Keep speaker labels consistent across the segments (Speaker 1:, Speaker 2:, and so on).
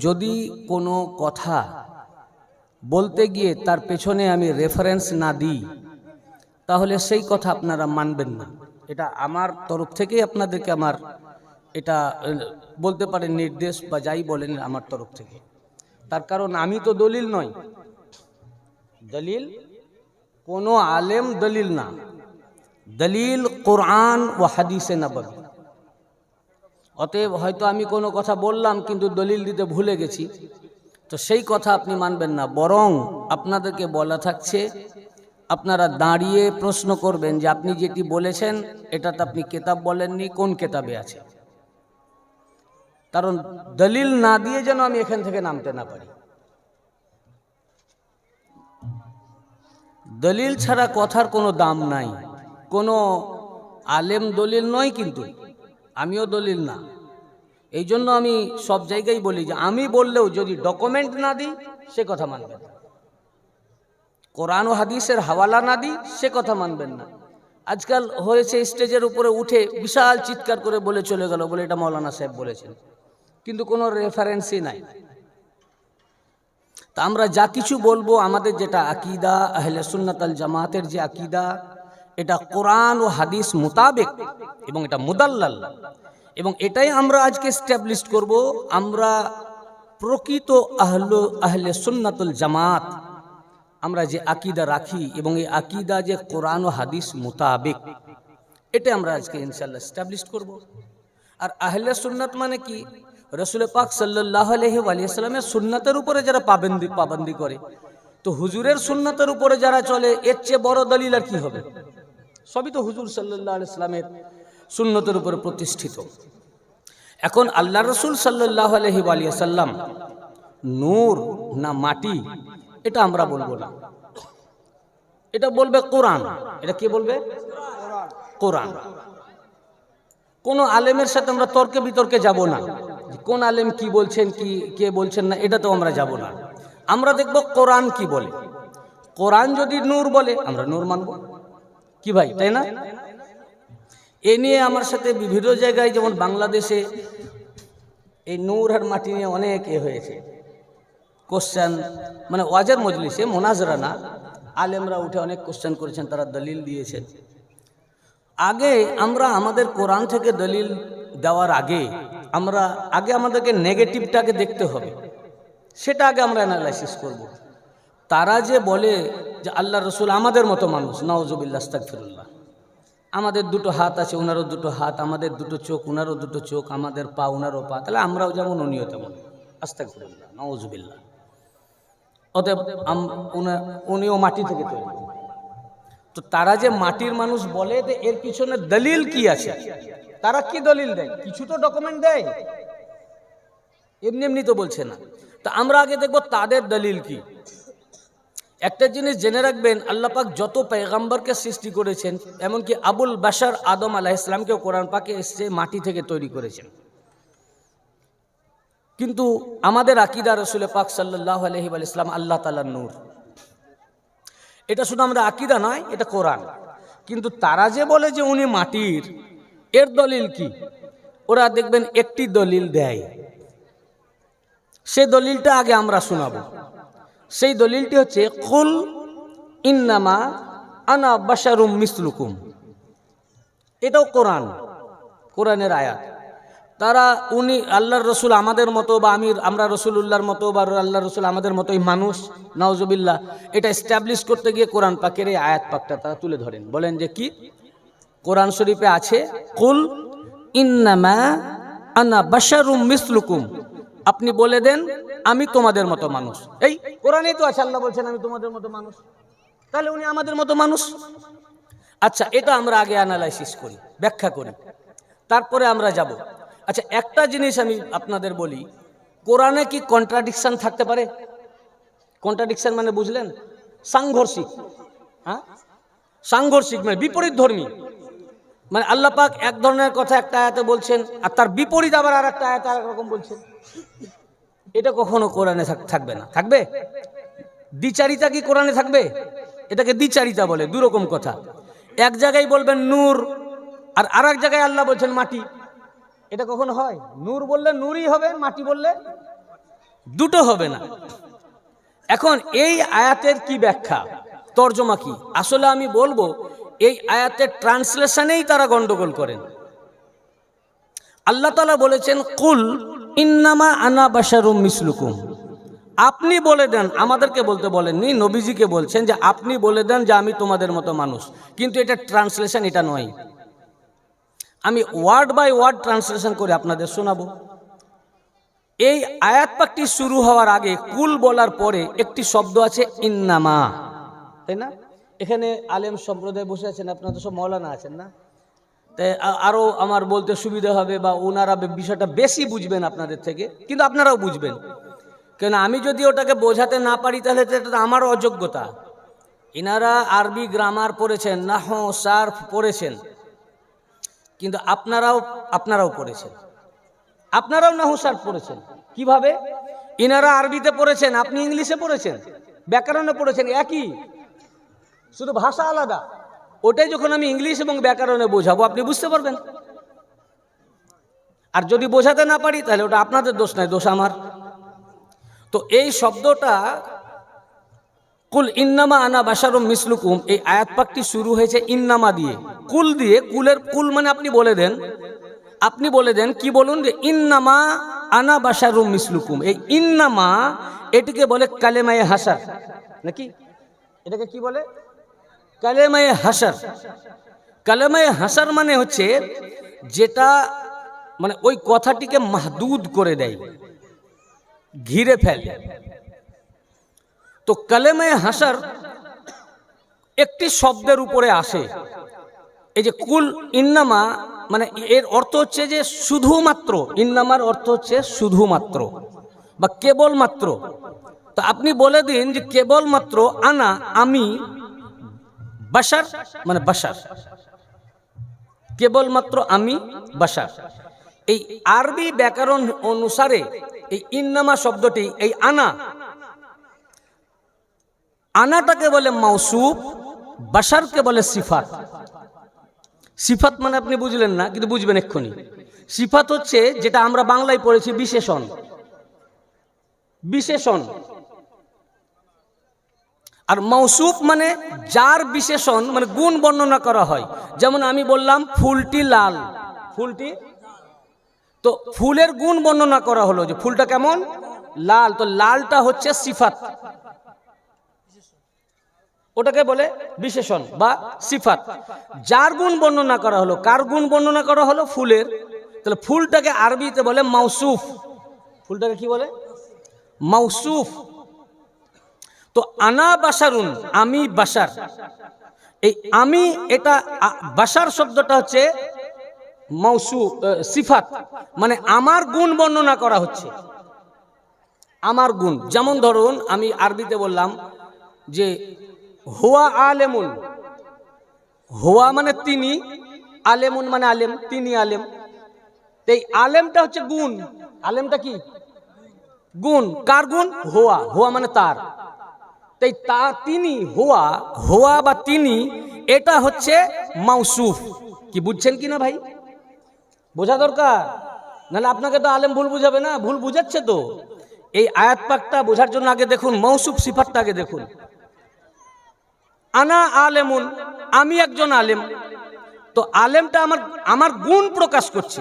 Speaker 1: যদি কোনো কথা বলতে গিয়ে তার পেছনে আমি রেফারেন্স না দিই তাহলে সেই কথা আপনারা মানবেন না। এটা আমার তরফ থেকেই আপনাদেরকে আমার এটা বলতে পারেন নির্দেশ বা যাই বলেন আমার তরফ থেকে। তার কারণ আমি তো দলিল নই, দলিল কোনো আলেম দলিল না, দলিল কোরআন ও হাদিসে নববী। অতএব হয়তো আমি কোনো কথা বললাম কিন্তু দলিল দিতে ভুলে গেছি, তো সেই কথা আপনি মানবেন না। বরং আপনাদেরকে বলা থাকছে আপনারা দাঁড়িয়ে প্রশ্ন করবেন যে আপনি যেটি বলেছেন এটা তো আপনি কিতাব বলেননি, কোন কিতাবে আছে? কারণ দলিল না দিয়ে যেন আমি এখান থেকে নামতে না পারি। দলিল ছাড়া কথার কোনো দাম নাই। কোনো আলেম দলিল নয়, কিন্তু আমিও দলিল না। এই জন্য আমি সব জায়গায় বলি যে আমি বললেও যদি ডকুমেন্ট না দিই সে কথা মানবেন না, কোরআন ও হাদিসের হাওয়ালা না দিই সে কথা মানবেন না। আজকাল হয়েছে স্টেজের উপরে উঠে বিশাল চিৎকার করে বলে চলে গেল, বলে এটা মৌলানা সাহেব বলেছেন, কিন্তু কোনো রেফারেন্সই নাই। তা আমরা যা কিছু বলবো আমাদের যেটা আকীদা আহলে সুন্নাত আল জামাতের যে আকীদা, এটা কোরআন ও হাদিস মোতাবেক এবং এটা মুদাল্লাল, এবং এটাই আমরা আজকে এস্টাবলিশ করব। আমরা প্রকৃত আহলে সুন্নাতুল জামাত আমরা যে আকীদা রাখি এবং এই আকীদা যে কোরআন ও হাদিস মোতাবেক, এটা আমরা আজকে ইনশাআল্লাহ এস্টাবলিশ করব। আর আহলে সুন্নাত মানে কি? রাসূল পাক সাল্লাল্লাহু আলাইহি ওয়াসাল্লামের সুন্নাতের উপরে যারা পাবন্দি করে, তো হুজুরের সুন্নাতের উপরে যারা চলে, এর চেয়ে বড় দলিল আর কি হবে? সবই তো হুজুর সাল্লাল্লাহু আলাইহি ওয়াসাল্লামের সুন্নতের উপরে প্রতিষ্ঠিত। এখন আল্লাহ রাসূল সাল্লাল্লাহু আলাইহি ওয়াসাল্লাম নূর না মাটি, এটা আমরা বলবো না, এটা বলবে কোরআন। এটা কে বলবে? কোরআন। কোন আলেমের সাথে আমরা তর্কে বিতর্কে যাব না, কোন আলেম কি বলছেন কি কে বলছেন না, এটা তো আমরা যাব না। আমরা দেখব কোরআন কি বলে। কোরআন যদি নূর বলে আমরা নূর মানব, কি ভাই, তাই না? এ নিয়ে আমার সাথে বিভিন্ন জায়গায়, যেমন বাংলাদেশে এই নূর আর মাটি নিয়ে অনেক হয়েছে কোশ্চেন, মানে ওয়াজের মজলিসে, মোনাজরা না, আলেমরা উঠে অনেক কোশ্চেন করেছেন, তারা দলিল দিয়েছেন। আগে আমরা আমাদের কোরআন থেকে দলিল দেওয়ার আগে আমাদেরকে নেগেটিভটাকে দেখতে হবে, সেটা আগে আমরা অ্যানালাইসিস করব। তারা যে বলে যে আল্লাহ রসুল আমাদের মতো মানুষ, নাউজুবিল্লাহ আস্তাগফিরুল্লাহ, আমাদের দুটো হাত আছে ওনারও দুটো হাত, আমাদের দুটো চোখ ওনারও দুটো চোখ, আমাদের পা ওনারও পা, তাহলে আমরাও যেমন উনিও তেমন, আস্তাগফিরুল্লাহ নাউজুবিল্লাহ। অতএব উনিও মাটি থেকে তৈরি। তো তারা যে মাটির মানুষ বলে, এর পিছনে দলিল কি আছে? তারা কি দলিল দেয়? কিছু তো ডকুমেন্ট দেয়, এমনি এমনি তো বলছে না। তা আমরা আগে দেখব তাদের দলিল কি। একটা জিনিস জেনে রাখবেন, আল্লাহ পাক যত পয়গম্বরকে সৃষ্টি করেছেন, এমনকি আবুল বাশার আদম আলাইহিস সালামকেও কোরআন পাকে এসে মাটি থেকে তৈরি করেছেন। কিন্তু আমাদের আকীদা রাসূল পাক সাল্লাল্লাহু আলাইহি ওয়াসাল্লাম আল্লাহ তাআলার নূর। এটা শুধু আমরা আকীদা নয়, এটা কোরআন। কিন্তু তারা যে বলে যে উনি মাটির, এর দলিল কি? ওরা দেখবেন একটি দলিল দেয়, সেই দলিলটা আগে আমরা শোনাবো। সেই দলিলটি হচ্ছে কুল ইন্নামা আনা বাশারুম মিসলুকুম। এটাও কোরআনের আয়াত। তারা উনি আল্লাহর রসুল আমাদের মতো, বা আমরা রসুলুল্লাহর মতো, বা আল্লাহর রসুল আমাদের মতোই মানুষ, নাউজুবিল্লাহ, এটা এস্টাবলিশ করতে গিয়ে কোরআন পাকের এই আয়াত পাকটা তারা তুলে ধরেন। বলেন যে কি? কোরআন শরীফে আছে কুল ইন্নামা আনা বাশারুম মিসলুকুম, আপনি বলে দেন আমি তোমাদের মতো মানুষ। এই কোরআনেই তো আছে, আল্লাহ বলছেন আমি তোমাদের মতো মানুষ, তাহলে উনি আমাদের মতো মানুষ। আচ্ছা, এটা আমরা আগে অ্যানালাইসিস করি, ব্যাখ্যা করি, তারপরে আমরা যাব। আচ্ছা, একটা জিনিস আমি আপনাদের বলি, কোরআনে কি কন্ট্রাডিকশন থাকতে পারে? কন্ট্রাডিকশন মানে বুঝলেন? সাংঘর্ষিক। হ্যাঁ, সাংঘর্ষিক মানে বিপরীত ধর্মী। মানে আল্লাহ পাক এক ধরনের কথা একটা আয়াতে বলছেন, আর তার বিপরীত আবার আর একটা আয়াতে আরেক রকম বলছেন। এটা কখনো কোরআনে থাকবে না। থাকবে দ্বিচারিতা কি কোরআনে থাকবে? এটাকে দ্বিচারিতা বলে। দুরকম কথা, এক জায়গায় বলবেন নূর, আর আরেক জায়গায় আল্লাহ বলছেন মাটি। এটা কখনো হয়? নূর বললে নূরই হবে, মাটি বললে দুটো হবে না। এখন এই আয়াতের কি ব্যাখ্যা, তর্জমা কি? আসলে আমি বলবো এই আয়াতের ট্রান্সলেশনেই তারা গন্ডগোল করেন। আল্লাহ তাআলা বলেছেন কুল ইন্নামা আনা বাশারুম মিসলুকুম, আপনি বলে দেন, আমাদেরকে বলতে বলেননি, নবীজিকে বলছেন যে আপনি বলে দেন যে আমি তোমাদের মতো মানুষ। কিন্তু এটা ট্রান্সলেশন এটা নয়। আমি ওয়ার্ড বাই ওয়ার্ড ট্রান্সলেশন করে আপনাদের শোনাবো। এই আয়াত পাকটি শুরু হওয়ার আগে কুল বলার পরে একটি শব্দ আছে ইন্নামা, তাই না? এখানে আলেম সম্প্রদায় বসে আছেন, আপনারা তো সব মৌলানা আছেন না? তাই আরও আমার বলতে সুবিধা হবে বা ওনারা বিষয়টা বেশি বুঝবেন আপনাদের থেকে, কিন্তু আপনারাও বুঝবেন। কেন আমি যদি ওটাকে বোঝাতে না পারি তাহলে এটা আমারও অযোগ্যতা। ইনারা আরবি গ্রামার পড়েছেন, নাহু সারফ পড়েছেন, কিন্তু আপনারাও পড়েছেন, আপনারাও নাহু সারফ পড়েছেন। কিভাবে? ইনারা আরবিতে পড়েছেন, আপনি ইংলিশে পড়েছেন, ব্যাকরণে পড়েছেন, একই, শুধু ভাষা আলাদা। ওটাই যখন আমি ইংলিশ এবং ব্যাকরণে বোঝাবো আপনি বুঝতে পারবেন। আর যদি বোঝাতে না পারি তাহলে ওটা আপনাদের দোষ নয়, দোষ আমার। তো এই শব্দটা কুল ইন্নামা আনা বাশারুম মিসলুকুম, এই আয়াত পাকটি শুরু হয়েছে ইন্নামা দিয়ে, কুল দিয়ে। কুল মানে আপনি বলে দেন, আপনি বলে দেন কি বলুন যে ইন্নামা আনা বাশারুম মিসলুকুম। এই ইন্নামা এটিকে বলে কালেমায়ে হাসার, নাকি? এটাকে কি বলে? কালেমায়ে হাসার। কালেমায়ে হাসার মানে হচ্ছে যেটা মানে ওই কথাটিকে মাহদুদ করে দেয়, ঘিরে ফেলে। তো কালেমায়ে হাসার একটি শব্দের উপরে আসে। এই যে কুল ইন্নামা মানে এর অর্থ হচ্ছে যে শুধুমাত্র, ইন্নামার অর্থ হচ্ছে শুধুমাত্র বা কেবলমাত্র। তো আপনি বলে দিন যে কেবলমাত্র আনা, আমি, বাশার মানে বাশার, কেবলমাত্র আমি বাশার। এই আরবি ব্যাকরণ অনুসারে এই ইন্নামা শব্দটি, এই আনাটাকে বলে মাউসুফ, বাশারকে বলে সিফাত। সিফাত মানে আপনি বুঝলেন না, কিন্তু বুঝবেন এক্ষুনি। সিফাত হচ্ছে যেটা আমরা বাংলায় পড়েছি বিশেষণ, বিশেষণ। আর মাউসুফ মানে যার বিশেষণ, মানে গুণ বর্ণনা করা হয়। যেমন আমি বললাম ফুলটি লাল, ফুলটি, তো ফুলের গুণ বর্ণনা করা হলো যে ফুলটা কেমন, লাল। তো লালটা হচ্ছে সিফাত, ওটাকে বলে বিশেষণ বা সিফাত। যার গুণ বর্ণনা করা হলো, কার গুণ বর্ণনা করা হলো? ফুলের। তাহলে ফুলটাকে আরবিতে বলে মাউসুফ। ফুলটাকে কি বলে? মাউসুফ। তো আনা বাশারুন, আমি বাশার। এই আমি, এটা বাশার শব্দটা হচ্ছে মাউসুফ, সিফাত, মানে আমার গুণ বর্ণনা করা হচ্ছে, আমার গুণ। যেমন ধরুন আমি আরবিতে বললাম যে হুয়া আলেমুন, হুয়া মানে তিনি, আলেমুন মানে আলেম, তিনি আলেম। এই আলেমটা হচ্ছে গুণ, আলেমটা কি? গুণ। কার গুণ? হুয়া, হুয়া মানে তার। তাই তা তিনি, হুয়া, হুয়া বা তিনি, এটা হচ্ছে মাউসুফ। কি বুঝছেন কিনা ভাই? বোঝা দরকার, নাহলে আপনাকে তো আলেম ভুল বুঝাবে না, ভুল বুঝাচ্ছে তো। এই আয়াত পাকটা বোঝার জন্য আগে দেখুন মাউসুফ সিফাতটা আগে দেখুন। আনা আলেমুন, আমি একজন আলেম। তো আলেমটা আমার গুণ প্রকাশ করছে।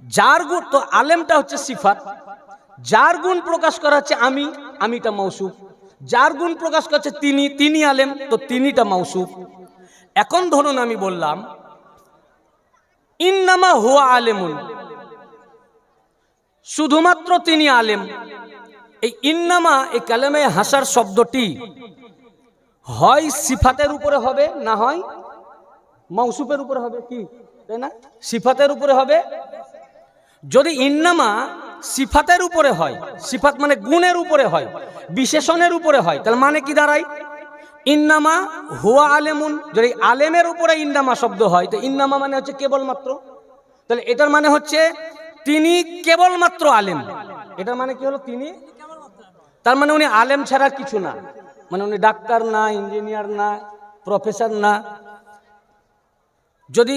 Speaker 1: যার গুণ, তো আলেমটা হচ্ছে সিফাত, যার গুণ প্রকাশ করা হচ্ছে আমি, আমিটা মাউসুফ। যার গুণ প্রকাশ করছে তিনি, তিনি আলেম, তো তিনিটা মাউসুফ। এখন ধরুন আমি বললাম ইন্নামা হুয়া আলেমুন, শুধুমাত্র তিনি আলেম। এই ইন্নামা, এই কালেমায়ে হাসার শব্দটি হয় সিফাতের উপরে হবে, না হয় মাউসুফের উপরে হবে, কি তাই না? সিফাতের উপরে হবে। যদি ইন্নামা সিফাতের উপরে হয়, সিফাত মানে গুণের উপরে হয়, বিশেষণের উপরে হয়, তাহলে মানে কি দাঁড়ায়? ইন্নামা হুয়া আলেমুন। যদি আলেমের উপরে ইন্নামা শব্দ হয়, তো ইন্নামা মানে হচ্ছে কেবলমাত্র। তাহলে এটার মানে হচ্ছে তিনি কেবলমাত্র আলেম। এটার মানে কি হলো? তিনি, তার মানে উনি আলেম ছাড়া কিছু না, মানে উনি ডাক্তার না, ইঞ্জিনিয়ার না, প্রফেসর না। যদি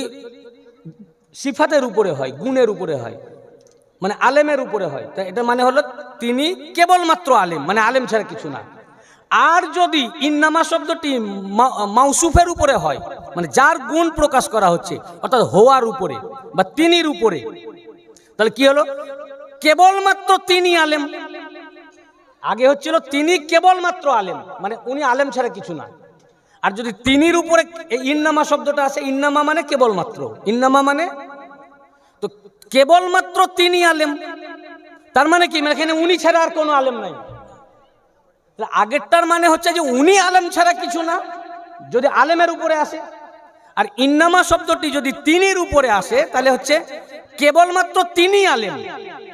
Speaker 1: সিফাতের উপরে হয়, গুণের উপরে হয়, মানে আলেমের উপরে হয়, তাই এটা মানে হলো তিনি কেবলমাত্র আলেম, মানে আলেম ছাড়া কিছু না। আর যদি ইন্নামা শব্দটি মাউসুফের উপরে হয়, মানে যার গুণ প্রকাশ করা হচ্ছে, অর্থাৎ হওয়ার উপরে বা তিনির উপরে, তাহলে কি হলো? কেবলমাত্র তিনি আলেম। আগে হচ্ছিল তিনি কেবলমাত্র আলেম, মানে উনি আলেম ছাড়া কিছু না। আর যদি তিনির উপরে ইন্নামা শব্দটা আছে, ইন্নামা মানে কেবলমাত্র, ইন্নামা মানে তো কেবলমাত্র তিনি আলেম, তার মানে কি? মানে এখানে উনি ছাড়া আর কোনো আলেম নাই। আগেরটার মানে হচ্ছে যে উনি আলেম ছাড়া কিছু না, যদি আলেমের উপরে আসে। আর ইন্নামা শব্দটি যদি তিনির উপরে আসে, তাহলে হচ্ছে কেবলমাত্র তিনি আলেম,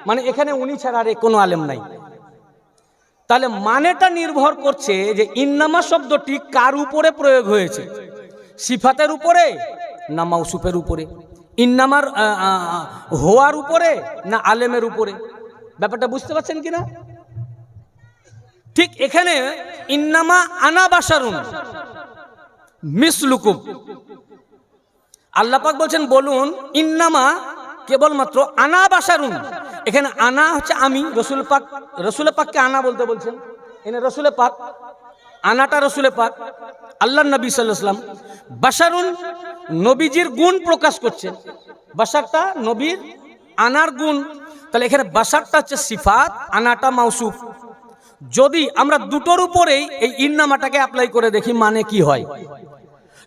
Speaker 1: মানে এখানে উনি ছাড়া আর কোনো আলেম নাই। তাহলে মানেটা নির্ভর করছে যে ইন্নামা শব্দটি কার উপরে প্রয়োগ হয়েছে, সিফাতের উপরে না মাউসুফের উপরে, ইন্নামার হওয়ার উপরে না আলেমের উপরে। ব্যাপারটা বুঝতে পারছেন কিনা? ঠিক এখানে ইন্নামা আনা বাশারুন মিসলুকুম, আল্লাহ পাক বলছেন বলুন ইন্নামা কেবলমাত্র আনা বাশারুন। এখানে আনা হচ্ছে আমি, রসুল পাককে আনা বলতে বলছেন, এনে রসুল পাক, আনাটা রসুল পাক আল্লাহ নবী সাল্লাল্লাহু আলাইহি ওয়াসাল্লাম। বাশারুন নবীজির গুণ প্রকাশ করছে, বাশারটা নবীর, আনার গুণ। তাহলে এখানে বাশারটা হচ্ছে সিফাত, আনাটা মাউসুফ। যদি আমরা দুটোর উপরেই এই ইন্নামাটাকে অ্যাপ্লাই করে দেখি মানে কি হয়।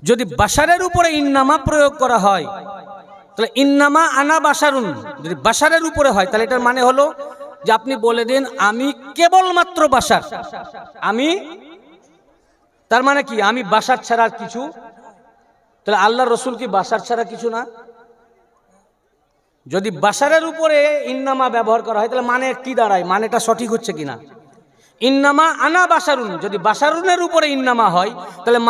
Speaker 1: যদি বাশারের উপরে ইন্নামা প্রয়োগ করা হয়, তাহলে ইন্নামা আনা বাশারুন যদি বাশারের উপরে হয়, তাহলে এটার মানে হলো যে আপনি বলে দিন আমি কেবলমাত্র বাশার, আমি, তার মানে কি? আমি বাশার ছাড়া কিছু। তাহলে আল্লাহ রসুল কি বাশার ছাড়া কিছু না? যদি বাশারের উপরে ইন্নামা ব্যবহার করা হয়, তাহলে মানে কি দাঁড়ায়? মানেটা সঠিক হচ্ছে কিনা? ইন্নামা আনা বাশারুন, যদি বাশারুনের উপরে ইন্নামা হয়, তাহলে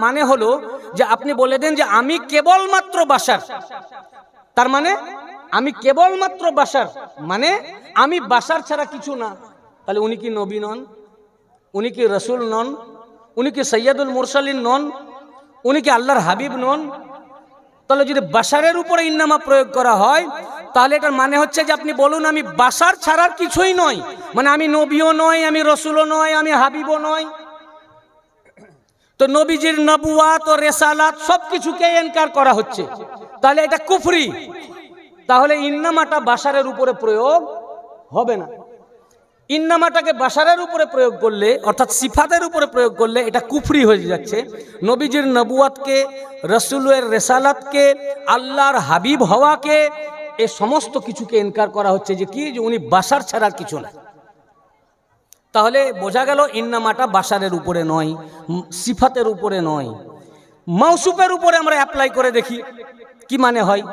Speaker 1: মানে হলো যে আপনি বলে দেন যে আমি কেবলমাত্র বাশার, তার মানে আমি কেবলমাত্র বাশার, মানে আমি বাশার ছাড়া কিছু না। তাহলে উনি কি নবী নন? উনি কি রসুল নন? উনি কি সৈয়দুল মুরসালিন নন? উনি কি আল্লাহর হাবিব নন? তাহলে যদি বাশারের উপরে ইন্নামা প্রয়োগ করা হয়, তাহলে এটার মানে হচ্ছে যে আপনি বলুন আমি বাশার ছাড়ার কিছুই নয়, মানে আমি নবীও নয়, আমি রসুলও নয়, আমি হাবিবও নয়। তো নবীজির নবুয়াত ও রেসালাত সবকিছুকে ইনকার করা হচ্ছে, তাহলে এটা কুফরি। তাহলে ইন্নামাটা বাশারের উপরে প্রয়োগ হবে না। ইন্নামাটাকে বাশারের উপরে প্রয়োগ করলে, অর্থাৎ সিফাতের উপরে প্রয়োগ করলে এটা কুফরি হয়ে যাচ্ছে। নবীজির নবুয়াতকে, রসুলের রেসালাতকে, আল্লাহর হাবিব হওয়াকে, এ সমস্ত কিছুকে ইনকার করা হচ্ছে যে কি, যে উনি বাশার ছাড়া কিছু না। তাহলে বোঝা গেল ইন্নামাটা বাশারের উপরে নয়, সিফাতের উপরে নয়, মাউসুফের উপরে আমরা অ্যাপ্লাই করে দেখি কি মানে হয়।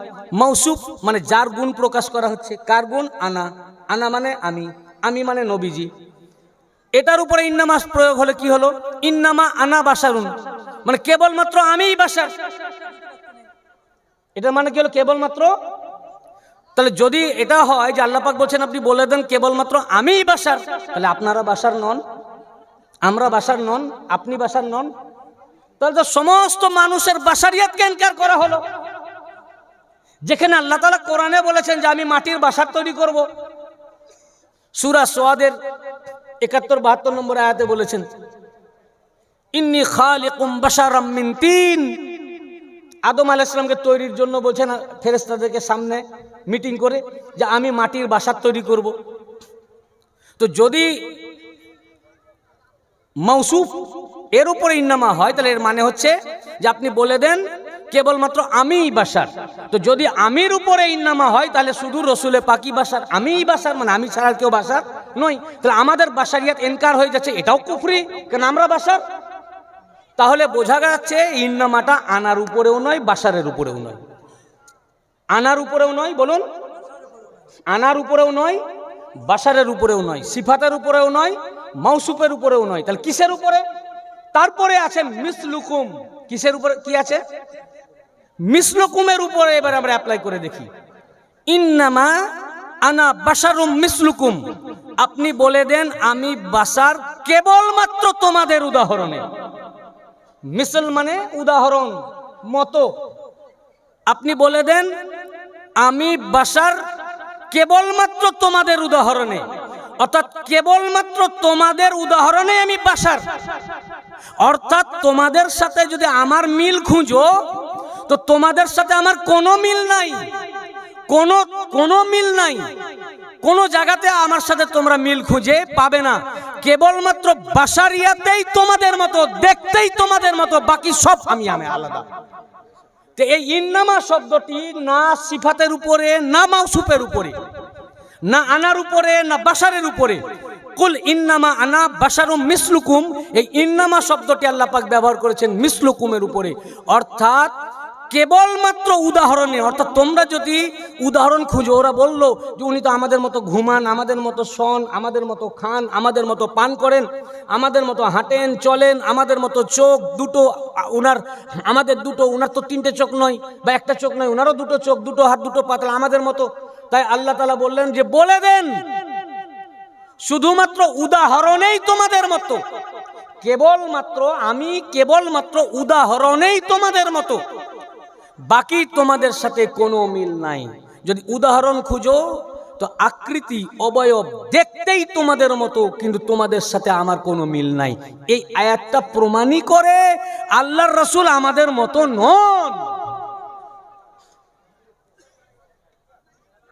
Speaker 1: মাউসুফ মানে যার গুণ প্রকাশ করা হচ্ছে, কার গুণ? আনা, আনা মানে আমি, আমি মানে নবীজি। এটার উপরে ইন্নামা প্রয়োগ হলে কি হলো? ইন্নামা আনা বাশারুন, মানে কেবলমাত্র আমিই বাশার। এটা মানে কি হলো? কেবলমাত্র। তাহলে যদি এটা হয় যে আল্লাহ পাক বলছেন আপনি বলে দেন কেবলমাত্র আমিই বাশার, তাহলে আপনারা বাশার নন, আমরা বাশার নন, আপনি বাশার নন। তাহলে তো সমস্ত মানুষের বাশারিয়াতকে ইনকার করা হলো। যেখানে আল্লাহ তাআলা কোরআনে বলেছেন যে আমি মাটির বাশার তৈরি করব, সূরা সোয়াদের ৭১-৭২ নম্বর আয়াতে বলেছেন ইন্নী খালিকুম বাশারাম মিন তিন। আদম আলাইহিস সালামকে তৈরির জন্য বলছেন ফেরেশতাদেরকে সামনে মিটিং করে যে আমি মাটির বাশার তৈরি করব। তো যদি মাউসুফ এর উপরে ইন্নামা হয়, তাহলে এর মানে হচ্ছে যে আপনি বলে দেন কেবলমাত্র আমিই বাশার। তো যদি আমির উপরে ইন্নামা হয়, তাহলে শুধু রসুলে পাকি বাশার, আমিই বাশার, মানে আমি ছাড়া কেউ বাশার নয়। তাহলে আমাদের বাশারিয়াত ইনকার হয়ে যাচ্ছে, এটাও কুফরি, কারণ আমরা বাশার। তাহলে বোঝা যাচ্ছে ইন্নামাটা আনার উপরেও নয়, বাশারের উপরেও নয়, আনার উপরেও নয়, বলুন, আনার উপরেও নয়, বাশারের উপরেও নয়, সিফাতের উপরেও নয়, মাউসুফের উপরেও নয়। তাহলে কিসের উপরে? তারপরে আছে মিসলুকুম। কিসের উপরে কি আছে? মিসলুকুমের উপরে এবার আমরা অ্যাপ্লাই করে দেখি। ইন্নামা আনা বাশারুম মিসলুকুম, আপনি বলে দেন আমি বাশার কেবলমাত্র তোমাদের উদাহরণে। মিসল মানে উদাহরণ, মতো। আপনি বলে দেন আমি বাশার কেবলমাত্র তোমাদের উদাহরণে, অর্থাৎ কেবলমাত্র তোমাদের উদাহরণে আমি বাশার, অর্থাৎ তোমাদের সাথে যদি আমার মিল খুঁজো তো তোমাদের সাথে আমার কোনো মিল নাই, কোনো মিল নাই, কোন জায়গাতে আমার সাথে তোমরা মিল খুঁজে পাবে না। কেবলমাত্র বাশারিয়াতেই তোমাদের মতো, দেখতেই তোমাদের মতো, বাকি সব আমি আলাদা। তো এই ইন্নামা শব্দটি না সিফাতের উপরে, না মাউসুফের উপরে, না আনার উপরে, না বাশারের উপরে। কুল ইন্নামা আনা বাশারুম মিসলুকুম, এই ইন্নামা শব্দটি আল্লাহ পাক ব্যবহার করেছেন মিসলুকুমের উপরে, অর্থাৎ কেবলমাত্র উদাহরণে। অর্থাৎ তোমরা যদি উদাহরণ খুঁজো, ওরা বললো যে উনি তো আমাদের মতো ঘুমান, আমাদের মতো শোন, আমাদের মতো খান, আমাদের মতো পান করেন, আমাদের মতো হাঁটেন চলেন, আমাদের মতো চোখ দুটো উনার, আমাদের দুটো, উনার তো তিনটে চোখ নয় বা একটা চোখ নয়, উনারও দুটো চোখ, দুটো হাত, দুটো পাতলা আমাদের মতো। তাই আল্লাহ তাআলা বললেন যে বলে দেন শুধুমাত্র উদাহরণেই তোমাদের মতো, কেবলমাত্র আমি কেবলমাত্র উদাহরণেই তোমাদের মতো, বাকি তোমাদের সাথে কোনো মিল নাই। যদি উদাহরণ খুঁজো তো আকৃতি অবয়ব দেখতেই তোমাদের মতো, কিন্তু তোমাদের সাথে আমার কোনো মিল নাই। এই আয়াতটা প্রমাণই করে আল্লাহর রাসূল আমাদের মতো নন।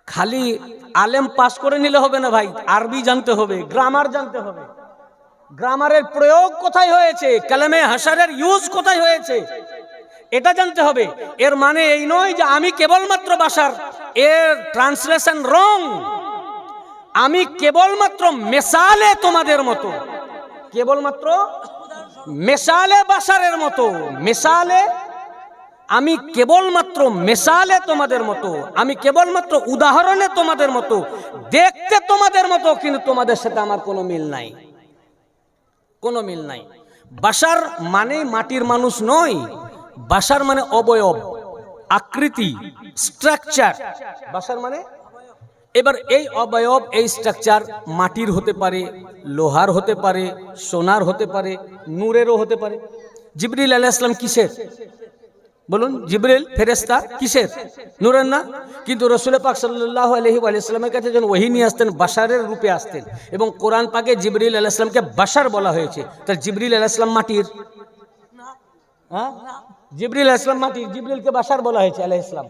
Speaker 1: খালি আলেম পাস করে নিলে হবে না ভাই, আরবি জানতে হবে, গ্রামার জানতে হবে, গ্রামারের প্রয়োগ কোথায় হয়েছে, কালামে হাসারের ইউজ কোথায় হয়েছে, এটা জানতে হবে। এর মানে এই নয় যে আমি কেবলমাত্র বাশার, এর ট্রান্সলেশন রং। আমি কেবলমাত্র মেসালে তোমাদের মতো, কেবলমাত্র মেসালে বাশারের মতো, মেসালে, আমি কেবলমাত্র মেসালে তোমাদের মতো, আমি কেবলমাত্র উদাহরণে তোমাদের মতো, দেখতে তোমাদের মতো, কিন্তু তোমাদের সাথে আমার কোনো মিল নাই, কোনো মিল নাই। বাশার মানে মাটির মানুষ নয়, বাশার মানে অবয়ব, আকৃতি, স্ট্রাকচার। বাশার মানে, এবার এই অবয়ব, এই স্ট্রাকচার মাটির হতে পারে, লোহার হতে পারে, সোনার হতে পারে, নূরেরও হতে পারে। জিবরিল আলাইহিস সালাম কিসের বলুন? জিবরিল ফেরেশতা, কিসের? নূরের না? কিন্তু রাসূল পাক সাল্লাল্লাহু আলাইহি ওয়া সাল্লামের কাছে যখন ওহী নিয়ে আসতেন বাশারের রূপে আসতেন, এবং কোরআন পাকে জিবরিল আলাইহিস সালামকে বাশার বলা হয়েছে। তাহলে জিবরিল আলাইহিস সালাম মাটির? হ্যাঁ, জিবরিল আলাইহিস সালাম মাটির, জিবরিলকে বাশার বলা হয়েছে আলাইহিস সালাম।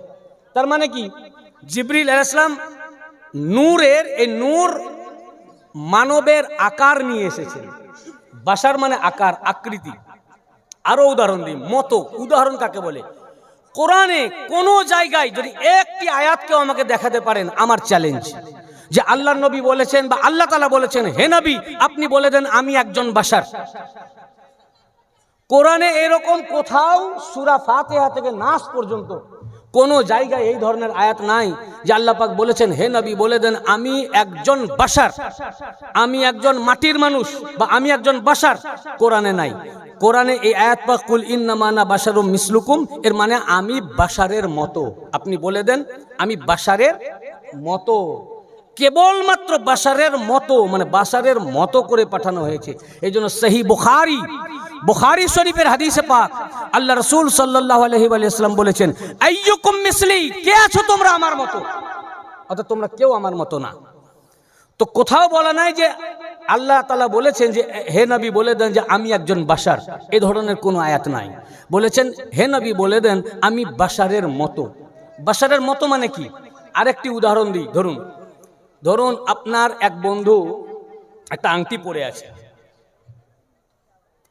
Speaker 1: তার মানে কি? জিবরিল আলাইহিস সালাম নূরের, এই নূর মানবের আকার নিয়ে এসেছেন। বাশার মানে আকার, আকৃতি। আরো উদাহরণ দিই, মতো। উদাহরণ কাকে বলে? কোরআনে কোন জায়গায় যদি একটি আয়াত কেউ আমাকে দেখাতে পারেন, আমার চ্যালেঞ্জ, যে আল্লাহর নবী বলেছেন বা আল্লাহ তাআলা বলেছেন, হে নবী আপনি বলে দেন আমি একজন বাশার। কোরআনে এরকম কোথাও সূরা ফাতিহা থেকে নাস পর্যন্ত কোন জায়গায় এই ধরনের আয়াত নাই যে আল্লাহ পাক বলেছেন হে নবী বলে দেন আমি একজন বাশার, আমি একজন মাটির মানুষ, বা আমি একজন বাশার। কোরআনে নাই। কোরআনে এই আয়াত পাক কুল ইন্নামা আনা বাশারুম মিসলুকুম, এর মানে আমি বাশারের মতো। আপনি বলে দেন আমি বাশারের মতো, কেবলমাত্র বাশারের মতো, মানে বাশারের মতো করে পাঠানো হয়েছে। এই জন্য সহিহ বুখারী শরীফের হাদিসে পাক আল্লাহ রাসূল সাল্লাল্লাহু আলাইহি ওয়া সাল্লাম বলেছেন আইয়ুকুম মিসলি, কে আছো তোমরা আমার মতো? অর্থাৎ তোমরা কেউ আমার মতো না। তো কোথাও বলা নাই যে আল্লাহ তাআলা বলেছেন যে হে নবী বলে দেন যে আমি একজন বাশার, এই ধরনের কোনো আয়াত নাই। বলেছেন হে নবী বলে দেন আমি বাশারের মতো। বাশারের মতো মানে কি? আরেকটি উদাহরণ দিই। ধরুন আপনার এক বন্ধু একটা আংটি পরে আছে,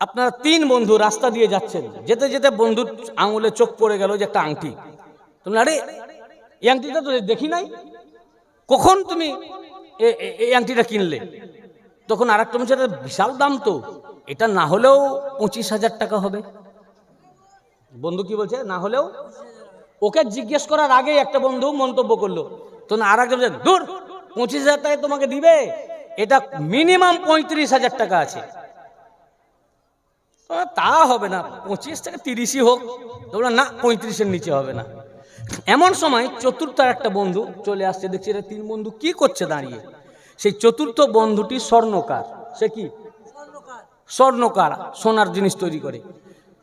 Speaker 1: আপনারা 3 বন্ধু রাস্তা দিয়ে যাচ্ছেন, যেতে যেতে বন্ধুর আঙুলে চোখ পড়ে গেল যে একটা আংটি। তুমি আরে এই আংটিটা তো দেখি নাই, কখন তুমি এই আংটিটা কিনলে? তখন আর একটা বলছে বিশাল দাম তো, এটা না হলেও 25,000 টাকা হবে। বন্ধু কি বলছে? না হলেও। ওকে জিজ্ঞেস করার আগেই একটা বন্ধু মন্তব্য করলো, তো না আর একটা বলছে দূর 25,000 টাকায় তোমাকে দিবে, এটা মিনিমাম 35,000 টাকা আছে। তা হবে না, 25 থেকে 30ই হোক। তোমরা না 35-এর নিচে হবে না। এমন সময় চতুর্থ একটা বন্ধু চলে আসছে, দেখছি এরা 3 বন্ধু কি করছে দাঁড়িয়ে। সেই চতুর্থ বন্ধুটি স্বর্ণকার। সে কি? স্বর্ণকার, সোনার জিনিস তৈরি করে।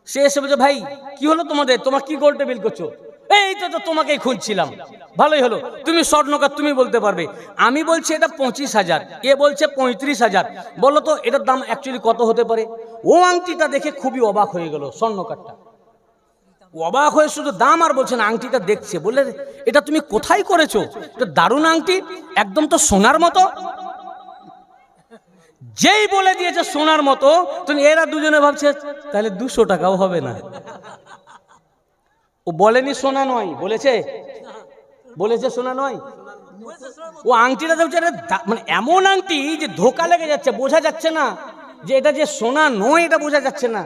Speaker 1: সে এসে বলছে ভাই কি হলো তোমাদের, তোমরা কি গোল টেবিল করছো? এই তো তোমাকেই খুঁজছিলাম, ভালোই হলো, তুমি স্বর্ণকার, তুমি বলতে পারবে। আমি বলছি এটা 25,000, এ বলছে 35,000। বলো তো এটার দাম অ্যাকচুয়ালি কত হতে পারে? ও আংটিটা দেখে খুবই অবাক হয়ে গেল, স্বর্ণকারটা অবাক হয়ে শুধু দাম আর বলছেন, আংটিটা দেখছে, বলে এটা তুমি কোথায় করেছো? এটা দারুণ আংটি, একদম তো সোনার মতো। যেই বলে দিয়েছে সোনার মতো, তুমি এরা দুজনে ভাবছে তাহলে 200 টাকাও হবে না। ও বলেনি সোনা নয়, বলেছে সোনা নয়। ও আংটিটা দেখছে মানে এমন আংটি যে ধোকা লেগে যাচ্ছে, বোঝা যাচ্ছে না যে এটা যে সোনা নয়, এটা বোঝা যাচ্ছে না।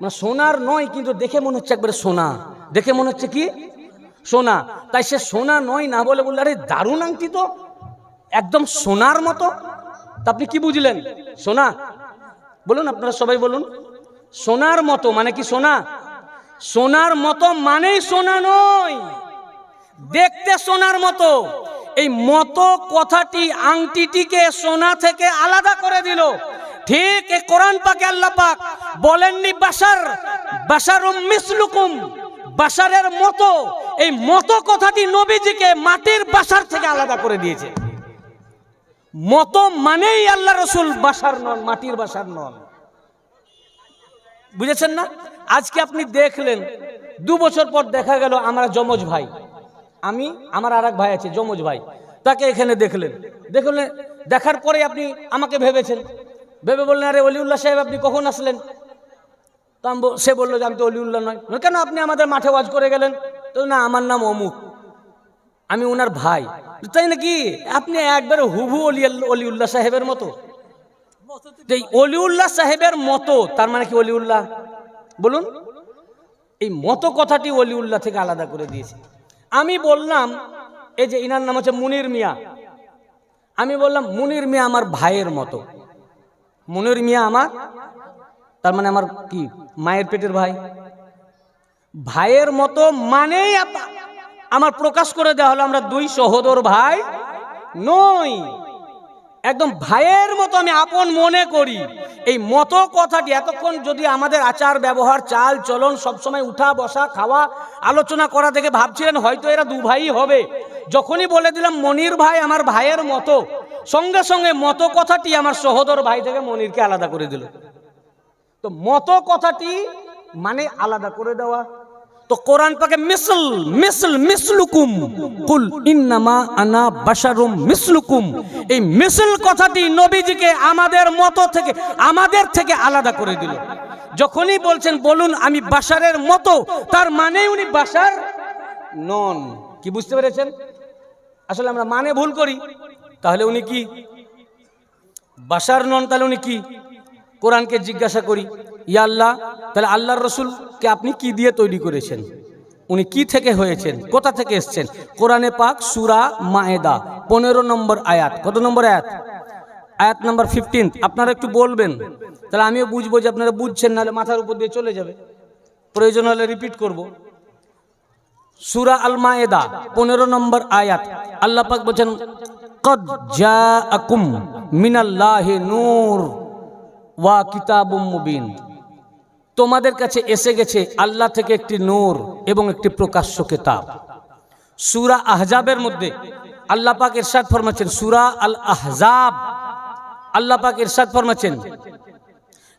Speaker 1: মানে সোনার নয় কিন্তু দেখে মনে হচ্ছে একবারে সোনা, দেখে মনে হচ্ছে কি সোনা। তাই সে সোনা নয় না বলে বললে আরে দারুণ আংটি তো, একদম সোনার মতো। তা আপনি কি বুঝলেন? সোনা বলুন, আপনারা সবাই বলুন। সোনার মতো মানে কি সোনা? সোনার মতো মানেই সোনা নয়, দেখতে সোনার মতো। এই মতো কথাটি আংটিটিকে সোনা থেকে আলাদা করে দিল। ঠিক এই কোরআন পাকে আল্লাহ পাক বলেননি বাশারুম মিসলুকুম, বাশারের মতো। এই মতো কথাটি নবীজিকে মাটির বাশার থেকে আলাদা করে দিয়েছে। মতো মানেই আল্লাহ রসুল বাশার নন, মাটির বাশার নন। বুঝেছেন না? আজকে আপনি দেখলেন 2 বছর পর দেখা গেল আমরা যমজ ভাই, আমি আমার আর এক ভাই আছে যমজ ভাই, তাকে এখানে দেখলেন, দেখার পরে আপনি আমাকে ভেবে বললেন আরে অলিউল্লাহ সাহেব আপনি কখন আসলেন? তো সে বললো যে আমি তো অলিউল্লাহ নয়। কেন আপনি আমাদের মাঠে ওয়াজ করে গেলেন? তো না, আমার নাম অমুক, আমি ওনার ভাই। তাই নাকি? আপনি একবারে হুবহু অলিউল্লাহ সাহেবের মতো। এই অলিউল্লাহ সাহেবের মতো তার মানে কি অলিউল্লাহ? বলুন। এই মতো কথাটি অলিউল্লাহ থেকে আলাদা করে দিয়েছে। আমি বললাম এই যে ইনার নাম হচ্ছে মুনির মিয়া, আমি বললাম মুনির মিয়া আমার ভাইয়ের মতো। মুনির মিয়া আমার, তার মানে আমার কি মায়ের পেটের ভাই। ভাইয়ের মতো মানেই আমার প্রকাশ করে দেওয়া হলো আমরা 2 সহোদর ভাই নই, একদম ভাইয়ের মতো আমি আপন মনে করি। এই মতো কথাটি এতক্ষণ যদি আমাদের আচার ব্যবহার চাল চলন সবসময় উঠা বসা খাওয়া আলোচনা করা থেকে ভাবছিলেন হয়তো এরা 2 ভাই হবে, যখনই বলে দিলাম মনির ভাই আমার ভাইয়ের মতো, সঙ্গে সঙ্গে মতো কথাটি আমার সহোদর ভাই থেকে মনিরকে আলাদা করে দিল। তো মতো কথাটি মানে আলাদা করে দেওয়া। তো কোরআন পাকে মিসলুকুম কুল ইন্নামা আনা বাশারুম মিসলুকুম, এই মিসল কথাটি নবীজিকে আমাদের থেকে আলাদা করে দিল। যখনই বলছেন বলুন আমি বাশারের মতো, তার মানে উনি বাশার নন। কি বুঝতে পেরেছেন? আসলে আমরা মানে ভুল করি। তাহলে উনি কি বাশার নন? তাহলে উনি কি? কোরআনকে জিজ্ঞাসা করি, ইয়া আল্লাহ, তাহলে আল্লাহর রসুলকে আপনি কি দিয়ে তৈরি করেছেন? উনি কি থেকে হয়েছেন? কোথা থেকে এসছেন? কোরআনে পাক সূরা মায়েদা 15 নম্বর আয়াত। কত নম্বর আয়াত? আয়াত নাম্বার 15। আপনারা একটু বলবেন, তাহলে আমিও বুঝবো যে আপনারা বুঝছেন, নাহলে মাথার উপর দিয়ে চলে যাবে। প্রয়োজন হলে রিপিট করব। সূরা আল মায়েদা 15 নম্বর আয়াত। আল্লাহ পাক বলেন কদ জাআকুম মিনাল্লাহি নূর ওয়া কিতাবুম মুবিন, তোমাদের কাছে এসে গেছে আল্লাহ থেকে একটি নূর এবং একটি প্রকাশ্য কিতাব। সূরা আহজাবের মধ্যে আল্লাহ পাক ইরশাদ ফরমাচ্ছেন, সূরা আল আহজাব আল্লাহ পাক ইরশাদ ফরমাচ্ছেন,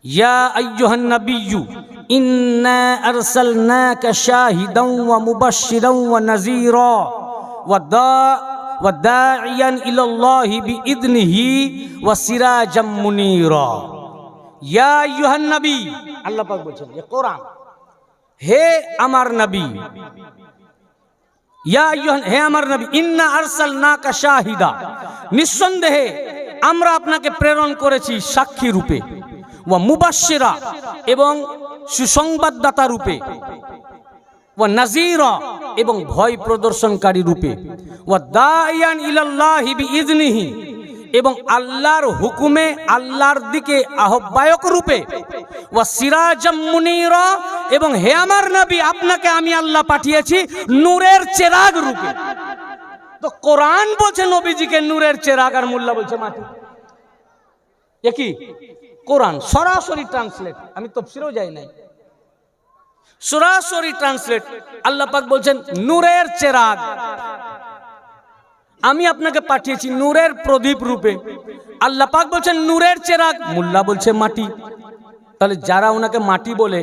Speaker 1: ইয়া আইয়ুহান নাবিয়্যু ইন্না আরসালনাকা শাহিদান ওয়া মুবাশশিরান ওয়া নাযীরা ওয়া দাঈয়ান ইলাল্লাহি বিইذনিহি ওয়া সিরাজাম মুনীরা। ইয়া আইয়ুহান নবী, আল্লাহ পাক বলছেন যে কোরআন, হে আমার নবী, ইয়া আইয়ুহান, হে আমার নবী, ইন্না আরসালনাকা শাহিদা, নিঃসন্দেহে আমরা আপনাকে প্রেরণ করেছি সাক্ষী রূপে, ওয়া মুবাশশিরা, এবং সুসংবাদদাতা রূপে, ওয়া নাযীরা, এবং ভয় প্রদর্শনকারী রূপে, ওয়া দাঈয়ান ইলাল্লাহি বিইذনিহি, এবং আল্লাহর হুকুমে আল্লাহর দিকে আহ্বায়ক রূপে, ওয়া সিরাজাম মুনীরা, এবং হে আমার নবী আপনাকে আমি আল্লাহ পাঠিয়েছি নূরের চেরাগ রূপে। তো কোরআন বলছে নবীজিকে নূরের চেরাগ, আর মোল্লা বলছে মাটি। এ কি? কোরআন সরাসরি ট্রান্সলেট, আমি তাফসীরেও যাই নাই। সরাসরি ট্রান্সলেট, আল্লাহ পাক বলছেন নূরের চেরাগ, আমি আপনাকে পাঠিয়েছি নূরের প্রদীপ রূপে। আল্লাহ পাক বলছেন নূরের চেরাগ, মোল্লা বলছে মাটি। তাহলে যারা ওনাকে মাটি বলে,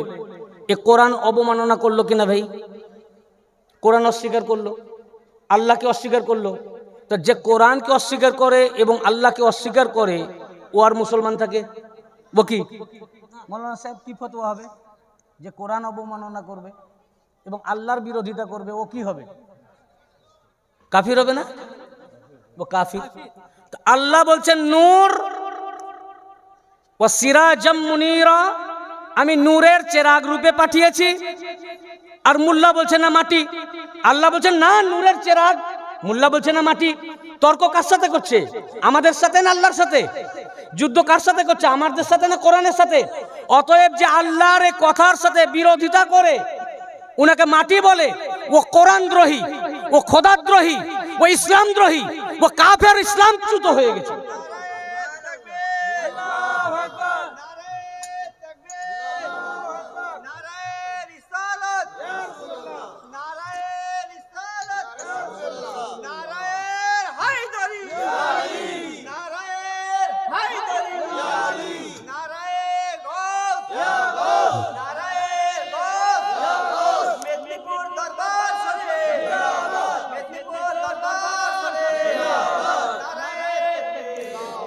Speaker 1: এ কোরআন অবমাননা করলো কিনা ভাই? কোরআন অস্বীকার করলো, আল্লাহকে অস্বীকার করলো। তো যে কোরআনকে অস্বীকার করে এবং আল্লাহকে অস্বীকার করে, ও আর মুসলমান থাকে? ও কি মৌলানা সাহেব কি ফতোয়া হবে? যে কোরআন অবমাননা করবে এবং আল্লাহর বিরোধিতা করবে, ও কি হবে? কাফির হবে না? ও কাফির। তো আল্লাহ বলছেন নূর ওয়া সিরাজাম মুনীরা, আমি নূরের চেরাগ রূপে পাঠিয়েছি। আর মোল্লা বলছে না মাটি, আল্লাহ বলছেন না নূরের চেরাগ, মোল্লা বলছে না মাটি। তর্ক কার সাথে করছে? আমাদের সাথে না আল্লাহর সাথে? যুদ্ধ কার সাথে করছে? আমাদের সাথে না কোরআনের সাথে? অতএব যে আল্লাহর এই কথার সাথে বিরোধিতা করে উনাকে মাটি বলে, ও কোরআন দ্রোহী, ও খোদাদ্রোহী, ও ইসলাম দ্রোহী, ও কাফের, ইসলামচ্যুত হয়ে গেছে।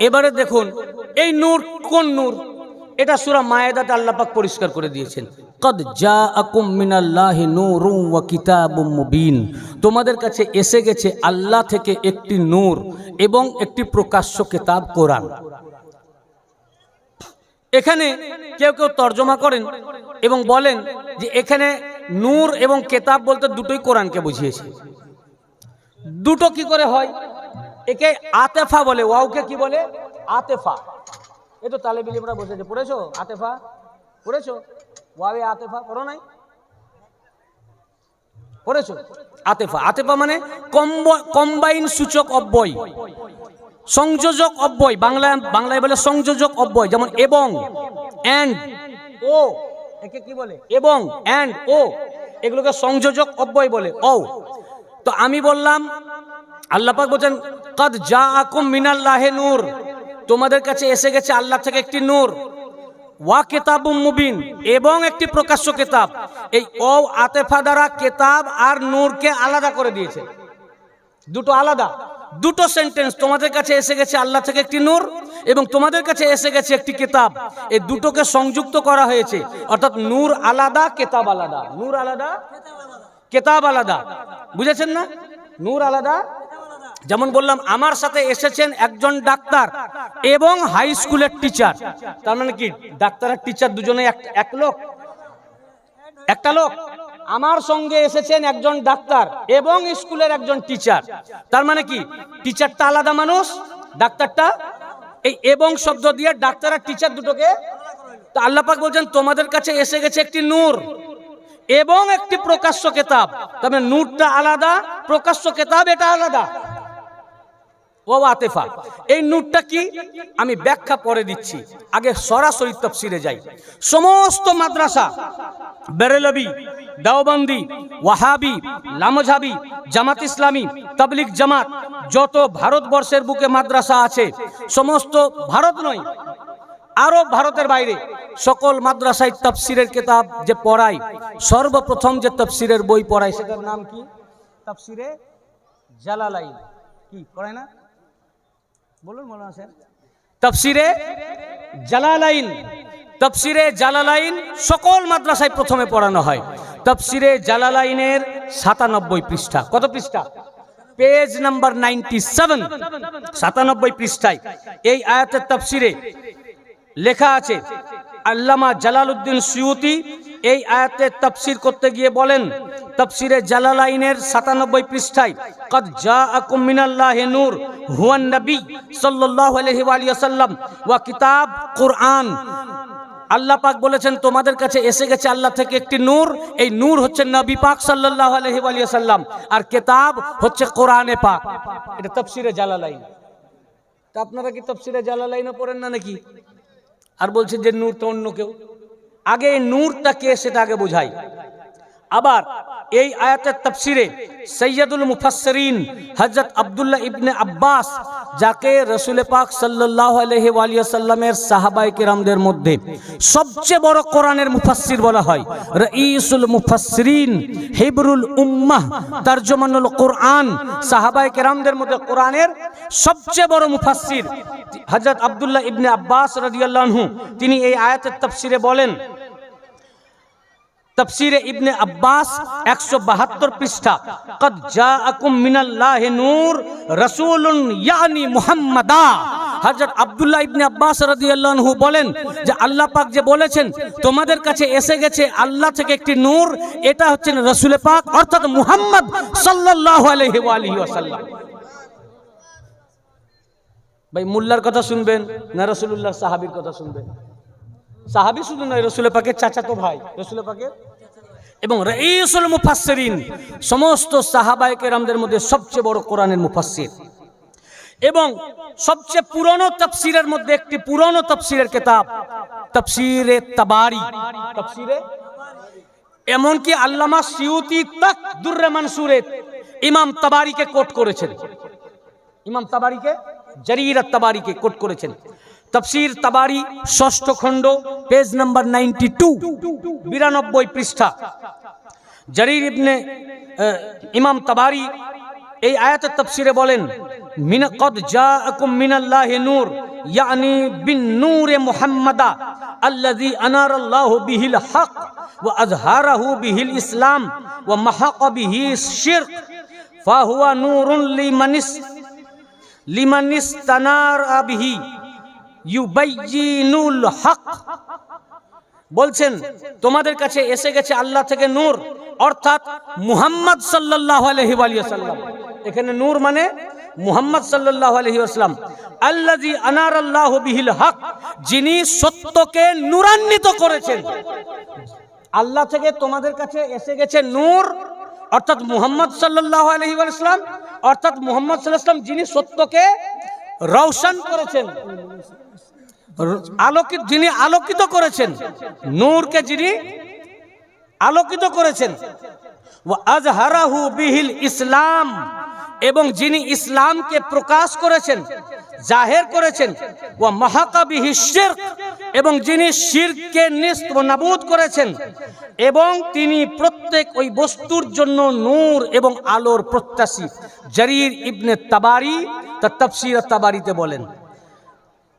Speaker 1: এবারে দেখুন এই নূর কোন নূর? এটা সূরা মায়েদাতে আল্লাহ পাক পরিষ্কার করে দিয়েছেন, কদ জাআকুম মিনাল্লাহি নূরুন ওয়া কিতাবুম মুবিন, তোমাদের কাছে এসে গেছে আল্লাহ থেকে একটি নূর এবং একটি প্রকাশ্য কিতাব কোরআন। এখানে কেউ কেউ তর্জমা করেন এবং বলেন যে এখানে নূর এবং কিতাব বলতে দুটোই কোরআনকে বুঝিয়েছে। দুটো কি করে হয়? একে আতেফা বলে, ওয়াওকে কি বলে? আতেফা। এই তো তালেব ইলমরা বসেছে, পড়েছো আতেফা? পড়েছো? ওয়াবে আতেফা পড়ো নাই? পড়েছো আতেফা? আতেফা মানে কম্বাইন সূচক অব্যয়, সংযোজক অব্যয়। বাংলায় বলে সংযোজক অব্যয়, যেমন এবং, এন্ড, ও, একে কি বলে? এবং, এন্ড, ও, এগুলোকে সংযোজক অব্যয় বলে, ও। তো আমি বললাম আল্লাহ পাক বলেন কদ জাআকুম মিনাল্লাহি নূর, তোমাদের কাছে এসে গেছে আল্লাহ থেকে একটি নূর, ওয়া কিতাবুম মুবিন, এবং একটি প্রকাশ্য কিতাব। এই ও আতেফা দ্বারা কিতাব আর নূরকে আলাদা করে দিয়েছে। দুটো আলাদা, দুটো সেন্টেন্স, তোমাদের কাছে এসে গেছে আল্লাহ থেকে একটি নূর এবং তোমাদের কাছে এসে গেছে একটি কিতাব, এই দুটোকে সংযুক্ত করা হয়েছে। অর্থাৎ নূর আলাদা, কিতাব আলাদা। নূর আলাদা, কিতাব আলাদা। বুঝেছেন না? নূর আলাদা। যেমন বললাম আমার সাথে এসেছেন একজন ডাক্তার এবং হাই স্কুলের টিচার। তার মানে কি ডাক্তার আর টিচার দুজনে এক লোক? একটা লোক। আমার সঙ্গে এসেছেন একজন ডাক্তার এবং স্কুলের একজন টিচার। তার মানে কি টিচারটা আলাদা মানুষ, ডাক্তারটা, এই এবং শব্দ দিয়ে ডাক্তার আর টিচার দুটোকে। তো আল্লাহ পাক বলছেন তোমাদের কাছে এসে গেছে একটি নূর এবং একটি প্রকাশ্য কিতাব। তার মানে নূরটা আলাদা, প্রকাশ্য কিতাব এটা আলাদা। ও আতেফা, এই নূরটা কি আমি ব্যাখ্যা পরে দিচ্ছি, আগে সরাসরি তাফসিরে যাই। সমস্ত মাদ্রাসা, বেরেলভি, দেওবন্দি, ওয়াহাবি, লামঝাবি, জামাত ইসলামী, তাবলিগ জামাত, যত ভারতবর্ষের বুকে মাদ্রাসা আছে, সমস্ত, ভারত নয় আরো ভারতের বাইরে সকল মাদ্রাসায় তাফসিরের কিতাব যে পড়ায়, সর্বপ্রথম যে তাফসিরের বই পড়ায় সেটার নাম কি? তাফসিরে জালালাইন। কি পড়ায় না? বলুন মৌলানা স্যার। তাফসিরে জালালাইন। তাফসিরে জালালাইন সকল মাদ্রাসায় প্রথমে পড়ানো হয়। তাফসিরে জালালাইনের 97 পৃষ্ঠা। কত পৃষ্ঠা? পেজ নাম্বার 97, 97 পৃষ্ঠায় এই আয়াতের তাফসিরে লেখা আছে। আল্লামা জালালউদ্দিন সুয়ুতি এই আয়াতের তাফসির করতে গিয়ে বলেন, তাফসিরে জালালাইনের 97 পৃষ্ঠায় কদ জাআকুম মিনাল্লাহি নূর হুয়ান নবী সাল্লাল্লাহু আলাইহি ওয়া সাল্লাম ওয়া কিতাব কুরআন। আল্লাহ পাক বলেছেন তোমাদের কাছে এসে গেছে আল্লাহ থেকে একটি নূর, এই নূর হচ্ছে নবী পাক সাল্লাল্লাহু আলাইহি ওয়া সাল্লাম, আর কিতাব হচ্ছে কোরআনে পাক। এটা তাফসিরে জালালাইন। তা আপনারা কি তাফসিরে জালালাইনও পড়েন না নাকি? আর বলছেন যে নূর তো অন্য কেউ। আগে এই নূরটা কে সেটা আগে বোঝাই। আবার এই আয়াতের তাফসিরে সৈয়দুল মুফাসসিরিন হযরত আব্দুল্লাহ ইবনে আব্বাস, যাকে রাসূল পাক সাল্লাল্লাহু আলাইহি ওয়া সাল্লামের সাহাবায়ে কেরামদের মধ্যে সবচেয়ে বড় কোরআনের মুফাসসির বলা হয়, রাইসুল মুফাসসিরিন, হিবরুল উম্মাহ, তরজমানুল কোরআন, সাহাবায়ে কেরামদের মধ্যে কোরআনের সবচেয়ে বড় মুফাসসির হযরত আব্দুল্লাহ ইবনে আব্বাস রাদিয়াল্লাহু আনহু, তিনি এই আয়াতের তাফসিরে বলেন, তফসিরে ইবনে আব্বাস 172 পৃষ্ঠা, কদ জাআকুম মিনাল্লাহি নূর রাসূলুন ইয়ানি মুহাম্মাদা। হযরত আব্দুল্লাহ ইবনে আব্বাস রাদিয়াল্লাহু আনহু বলেন যে আল্লাহ পাক যে বলেছেন তোমাদের কাছে এসে গেছে আল্লাহ থেকে একটি নূর, এটা হচ্ছেন রাসূল পাক অর্থাৎ মুহাম্মদ সাল্লাল্লাহু আলাইহি ওয়াসাল্লাম। ভাই মোল্লার কথা শুনবেন না রাসূলুল্লাহর সাহাবীর কথা শুনবেন? সাহাবী শুধু নয়, রাসূল পাকের চাচাতো ভাই, রাসূল পাকের এবং রাইসুল মুফাসসিরিন, সমস্ত সাহাবায়ে কেরামদের মধ্যে সবচেয়ে বড় কোরআনের মুফাসসির এবং সবচেয়ে পুরনো তাফসীরের মধ্যে একটি পুরনো তাফসীরের কিতাব তাফসীরে তাবারি। তাফসীরে এমনকি আল্লামা সিয়ুতি তাক দুররে মানসুরে ইমাম তাবারিকে কোট করেছেন, ইমাম তাবারিকে, জারির আত-তাবারিকে কোট করেছেন। তফসির তাবারি 6ষ্ঠ খণ্ড, পেজ নাম্বার 92, 92 পৃষ্ঠা। জারির ইবনে ইমাম তাবারি এই আয়াতের তাফসিরে বলেন, মিন কদ জাআকুম মিনাল্লাহি নূর ইয়ানি বিন নূরে মুহাম্মাদা আল্লাযী আনারাল্লাহু বিহিল হক ওয়া আযহারাহু বিহিল ইসলাম ওয়া মাহাকা বিহি শিরক ফাহুয়া নূরুন লিমানিস তানারা বিহি ইউবাইয়িনুল হক। বলছেন তোমাদের কাছে এসে গেছে আল্লাহ থেকে নূর, অর্থাৎ মুহাম্মদ সাল্লাল্লাহু আলাইহি ওয়াসাল্লাম। এখানে নূর মানে মুহাম্মদ সাল্লাল্লাহু আলাইহি ওয়াসাল্লাম, আল্লাযী আনারাল্লাহু বিহিল হক, যিনি সত্যকে নূরান্বিত করেছেন। আল্লাহ থেকে তোমাদের কাছে এসে গেছে নূর, অর্থাৎ মুহাম্মদ সাল্লাল্লাহু আলাইহি ওয়াসাল্লাম, অর্থাৎ মুহাম্মদ সাল্লাল্লাহু আলাইহি ওয়াসাল্লাম যিনি সত্যকে রওশন করেছেন, আলোকিত, যিনি আলোকিত করেছেন, নূরকে যিনি আলোকিত করেছেন। ওয়া আযহারাহু বিহিল ইসলাম, এবং যিনি ইসলামকে প্রকাশ করেছেন, জাহের করেছেন। ওয়া মাহাকা বিহি শিরক, এবং যিনি শিরককে নিস্ত-নাবুদ করেছেন, এবং তিনি প্রত্যেক ওই বস্তুর জন্য নূর এবং আলোর প্রত্যাশী। জারির ইবনে তাবারি তার তাফসীর তাবারিতে বলেন।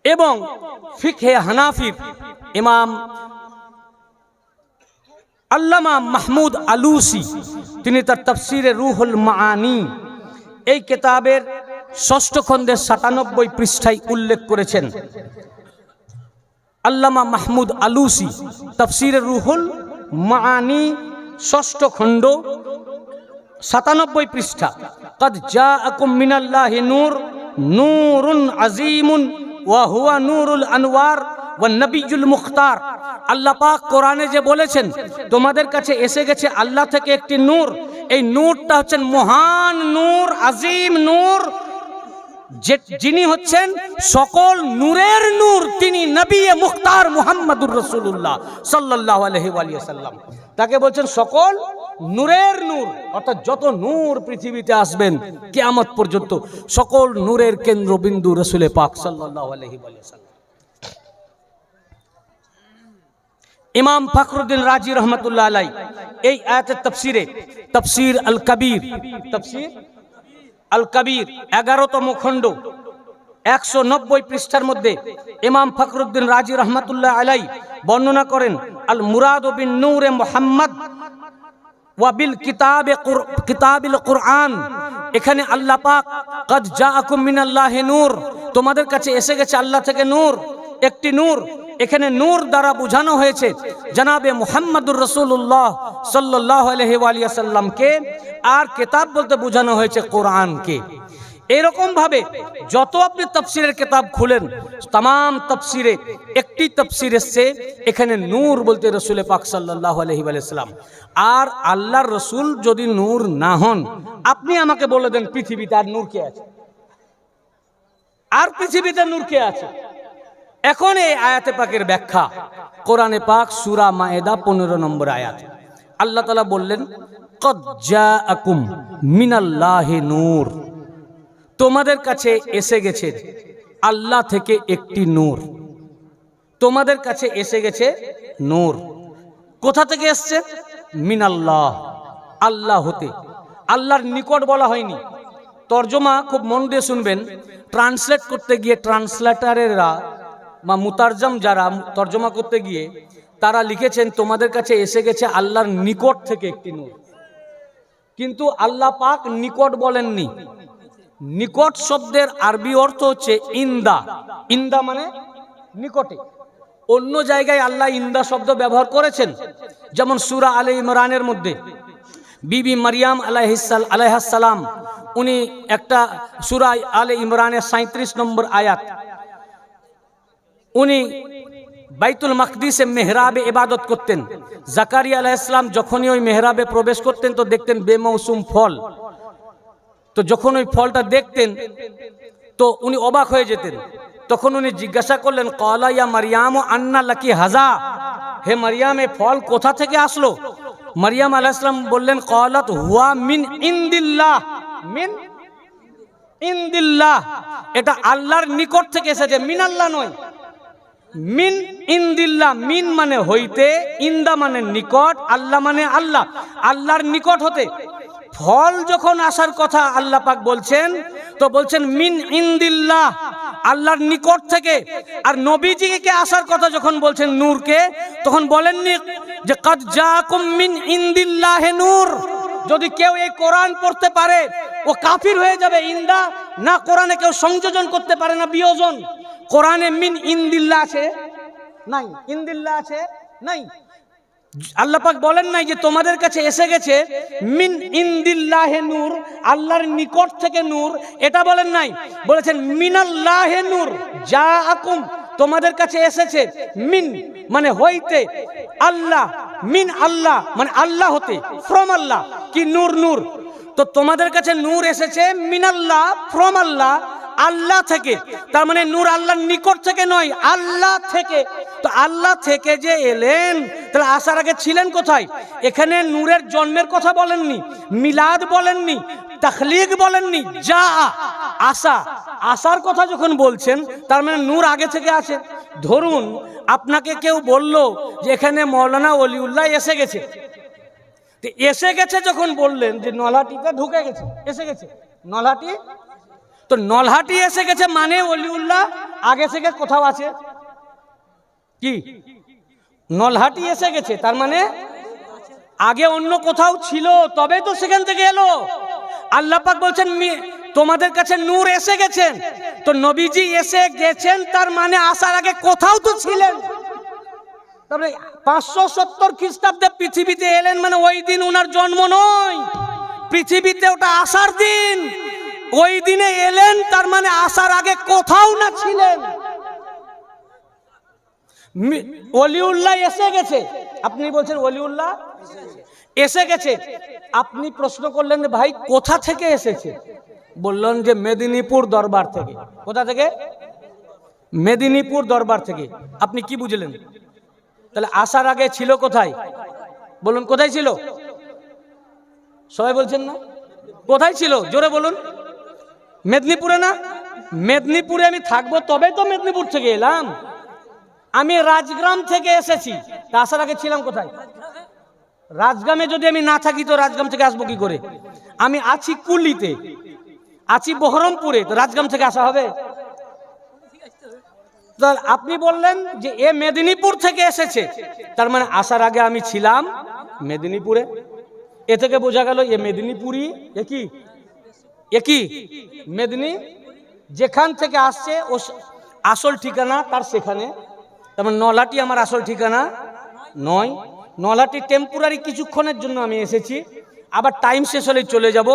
Speaker 1: এবং ফিকহে হানাফির ইমাম আল্লামা মাহমুদ আলুসি, তিনি তার তাফসীরে রুহুল মাআনি এই কিতাবের 6ষ্ঠ খণ্ডের 97 পৃষ্ঠায় উল্লেখ করেছেন। আল্লামা মাহমুদ আলুসি তাফসীরে রুহুল মাআনি 6ষ্ঠ খণ্ড 97 পৃষ্ঠা, কদ জাআকুম মিনাল্লাহি নূর নূরুন আযীমুন ওয়া হুয়া নূরুল আনওয়ার ওয়া নবিয়ুল মুখতার। আল্লাহ পাক কোরআনে যে বলেছেন তোমাদের কাছে এসে গেছে আল্লাহ থেকে একটি নূর, এই নূরটা হচ্ছেন মহান নূর, আজিম নূর, যিনি হচ্ছেন সকল নূরের নূর, তিনি নবী মুখতার মুহাম্মদুর রাসূলুল্লাহ সাল্লাল্লাহু আলাইহি ওয়াসাল্লাম। তাকে বলছেন সকল নূরের নূর, অর্থাৎ যত নূর পৃথিবীতে আসবেন কিয়ামত পর্যন্ত সকল নূরের কেন্দ্রবিন্দু রাসূল পাক সাল্লাল্লাহু আলাইহি ওয়াসাল্লাম। ইমাম ফখরুদ্দিন রাজি রহমাতুল্লাহ আলাইহি এই আয়াতের তাফসীরে তাফসীর আল কবীর, তাফসীর আল কবীর 11তম খণ্ড 190 পৃষ্ঠার মধ্যে ইমাম ফখরুদ্দিন রাজি রহমাতুল্লাহ আলাইহি বর্ণনা করেন, আল মুরাদ বিন নূরে মুহাম্মদ ওয়া বিল কিতাবিল কুরআন। এখানে আল্লাহ পাক কদ জাআকুম মিনাল্লাহি নূর, তোমাদের কাছে এসে গেছে আল্লাহ থেকে নূর, একটি নূর। এখানে নূর দ্বারা বোঝানো হয়েছে জনাবে মুহাম্মদুর রাসূলুল্লাহ সাল্লাল্লাহু আলাইহি ওয়াসাল্লামকে, আর কিতাব বলতে বোঝানো হয়েছে কোরআনকে। এরকম ভাবে যত আপনি তাফসীরের কিতাব খুলেন, तमाम তাফসীরে একটি তাফসীর এসেছে এখানে নূর বলতে রাসূল পাক সাল্লাল্লাহু আলাইহি ওয়াসাল্লাম। আর আল্লাহর রাসূল যদি নূর না হন, আপনি আমাকে বলে দেন পৃথিবীতে আর নূর কে আছে? আর পৃথিবীতে নূর কে আছে? এখন এই আয়াতে পাকের ব্যাখ্যা কোরআনে পাক সূরা মায়েদা 15 নম্বর আয়াত। আল্লাহ তাআলা বললেন কদ জাআকুম মিনাল্লাহি নূর, তোমাদের কাছে এসে গেছে আল্লাহ থেকে একটি নূর। তোমাদের কাছে এসে গেছে নূর। কোথা থেকে এসছে? মিনাল্লাহ, আল্লাহ হতে। আল্লাহর নিকট বলা হয়নি। তর্জমা খুব মন দিয়ে শুনবেন। ট্রান্সলেট করতে গিয়ে ট্রান্সলেটারেরা বা মুতারজম যারা তর্জমা করতে গিয়ে তারা লিখেছেন তোমাদের কাছে এসে গেছে আল্লাহর নিকট থেকে একটি নূর, কিন্তু আল্লাহ পাক নিকট বলেননি। নিকট শব্দের আরবি অর্থ হচ্ছে ইন্দা। ইন্দা মানে নিকটে। অন্য জায়গায় আল্লাহ ইন্দা শব্দ ব্যবহার করেছেন, যেমন সূরা আলে ইমরানের মধ্যে বিবি মারিয়াম আলাইহিস সালাম, উনি একটা সূরা আলে ইমরানের 37 নম্বর আয়াত, উনি বাইতুল মাকদিসে মেহরাবে ইবাদত করতেন। জাকারিয়া আলাইহিস সালাম যখনই ওই মেহরাবে প্রবেশ করতেন তো দেখতেন বেমৌসুম ফল। তো যখন ওই ফলটা দেখতেন তো উনি অবাক হয়ে যেতেন। তখন উনি জিজ্ঞাসা করলেন ক্বালা ইয়া মারিয়াম আন্না লাকি হাযা, হে মারিয়াম এই ফল কোথা থেকে আসলো? মারিয়াম আলাইহিস সালাম বললেন ক্বালাত হুয়া মিন ইনদিল্লাহ। মিন ইনদিল্লাহ, এটা আল্লাহর নিকট থেকে এসেছে, মিন আল্লাহ নয়। মিন ইনদিল্লাহ, মিন মানে হইতে, ইন্দা মানে নিকট, আল্লাহ মানে আল্লাহ, আল্লাহর নিকট হতে। ফল যখন আসার কথা আল্লাহ পাক বলছেন তো বলছেন মিন ইনদিল্লাহ, আল্লাহর নিকট থেকে। আর নবীজিকে আসার কথা যখন বলছেন নূরকে, তখন বলেননি যে কাদ জাআকুম মিন ইনদিল্লাহি নূর। যদি কেউ এই কোরআন পড়তে পারে ও কাফির হয়ে যাবে। ইন্দা না, কোরআনে কেউ সংযোজন করতে পারে না, বিয়োজন। কোরআনে মিন ইনদিল্লাহ আছে নাই, ইনদিল্লাহ আছে নাই। আল্লাহ পাক বলেন নাই যে তোমাদের কাছে এসে গেছে মিন ইনদিল্লাহে নূর, আল্লাহর নিকট থেকে নূর, এটা বলেন নাই। বলেছেন মিনাল্লাহে নূর জাআকুম, তোমাদের কাছে এসেছে। মিন মানে হইতে, আল্লাহ, মিন আল্লাহ মানে আল্লাহ হতে, ফ্রম আল্লাহ। কি নূর? নূর। তো তোমাদের কাছে নূর এসেছে মিনাল্লাহ, ফ্রম আল্লাহ, আল্লাহ থেকে। তার মানে নূর আল্লাহর নিকট থেকে নয়, আল্লাহ থেকে। তো আল্লাহ থেকে যে এলেন, তাহলে আসার আগে ছিলেন কোথায়? এখানে নূরের জন্মের কথা বলেননি, মিলাদ বলেননি, তাখলিক বলেননি, যা আসা, আসার কথা যখন বলছেন তার মানে নূর আগে থেকে আছে। ধরুন আপনাকে কেউ বলল যে এখানে মৌলানা ওলিউল্লাহ এসে গেছে। এসে গেছে যখন বললেন যে নলহাটিতে ঢুকে গেছে, এসে গেছে নলহাটি, তো নলহাটি এসে গেছে মানে ওলিউল্লাহ আগে থেকে কোথাও আছে। কি নলহাটি এসে গেছে তার মানে আগে অন্য কোথাও ছিল, তবে তো সেখান থেকে এলো। আল্লাহ পাক বলছেন তোমাদের কাছে নূর এসে গেছেন। তো নবীজি এসে গেছেন তার মানে আসার আগে কোথাও তো ছিলেন। তবে 570 খ্রিস্টাব্দে পৃথিবীতে এলেন মানে ওই দিন ওনার জন্ম নয়, পৃথিবীতে ওটা আসার দিন। ওই দিনে এলেন তার মানে আসার আগে কোথাও না ছিলেন। ওলিউল্লাহ এসে গেছে, আপনি বলছেন ওলিউল্লাহ এসে গেছে। আপনি প্রশ্ন করলেন ভাই কোথা থেকে এসেছে? বললেন যে মেদিনীপুর দরবার থেকে। কোথা থেকে? মেদিনীপুর দরবার থেকে। আপনি কি বুঝলেন? তাহলে আসার আগে ছিল কোথায়? বলুন কোথায় ছিল? সবাই বলছেন না, কোথায় ছিল? জোরে বলুন। মেদিনীপুরে না? মেদিনীপুরে আমি থাকবো তবে তো মেদিনীপুর থেকে এলাম। আমি রাজগ্রাম থেকে এসেছি, তা আসার আগে ছিলাম কোথায়? রাজগ্রামে যদি আমি না থাকি তো রাজগ্রাম থেকে আসবো কি করে? আমি আছি কুলিতে, আছি বহরমপুরে, তো রাজগ্রাম থেকে আসা হবে? আপনি বললেন যে এ মেদিনীপুর থেকে এসেছে, তার মানে আসার আগে আমি ছিলাম মেদিনীপুরে। এ থেকে বোঝা গেল এ মেদিনীপুরি। একই মেদিনী, যেখান থেকে আসছে ও আসল ঠিকানা তার সেখানে। তার মানে নলহাটি আমার আসল ঠিকানা নয়। নলহাটি টেম্পোরারি কিছুক্ষণের জন্য আমি এসেছি, আবার টাইম শেষ হলেই চলে যাব।